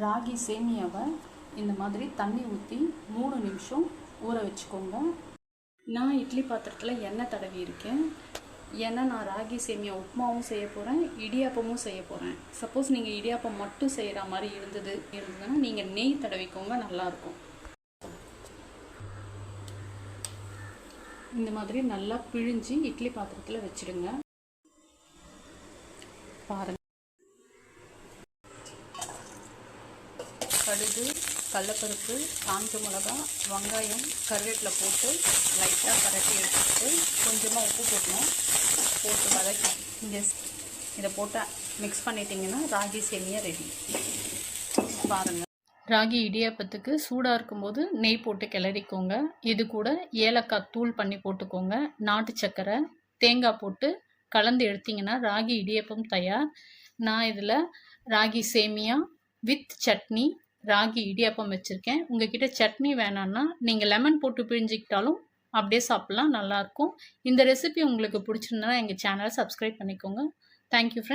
ராகி சேமியாவை இந்த மாதிரி தண்ணி ஊற்றி 3 நிமிஷம் ஊற வச்சுக்கோங்க. நான் இட்லி பாத்திரத்தில் எண்ணெய் தடவி இருக்கேன். ஏன்னா நான் ராகி சேமியா உப்புமாவும் செய்ய போகிறேன், இடியாப்பமும் செய்ய போகிறேன். சப்போஸ் நீங்கள் இடியாப்பம் மட்டும் செய்கிற மாதிரி இருந்ததுன்னா நீங்கள் நெய் தடவிக்கோங்க, நல்லாயிருக்கும். இந்த மாதிரி நல்லா பிழிஞ்சு இட்லி பாத்திரத்தில் வச்சுடுங்க. பாருங்கள், கடுகு, கடலைப்பருப்பு, காஞ்ச மிளகா, வெங்காயம், கருவேப்பிலை போட்டு லைட்டாக கரட்டி எடுத்துட்டு கொஞ்சமாக உப்பு போட்டு வதக்கி இதை போட்டு மிக்ஸ் பண்ணிட்டீங்கன்னா ராகி சேமியா ரெடி. பாருங்கள், ராகி இடியாப்பத்துக்கு சூடாக இருக்கும்போது நெய் போட்டு கிளறிக்கோங்க. இது கூட ஏலக்காய் தூள் பண்ணி போட்டுக்கோங்க. நாட்டு சர்க்கரை, தேங்காய் போட்டு கலந்து எடுத்திங்கன்னா ராகி இடியாப்பம் தயார். நான் இதில் ராகி சேமியா வித் சட்னி, ராகி இடியாப்பம் வச்சுருக்கேன். உங்ககிட்ட சட்னி வேணான்னா நீங்கள் லெமன் போட்டு பிழிஞ்சிக்கிட்டாலும் அப்படியே சாப்பிட்லாம், நல்லாயிருக்கும். இந்த ரெசிபி உங்களுக்கு பிடிச்சிருந்தா எங்கள் சேனலை சப்ஸ்கிரைப் பண்ணிக்கோங்க. Thank you friends.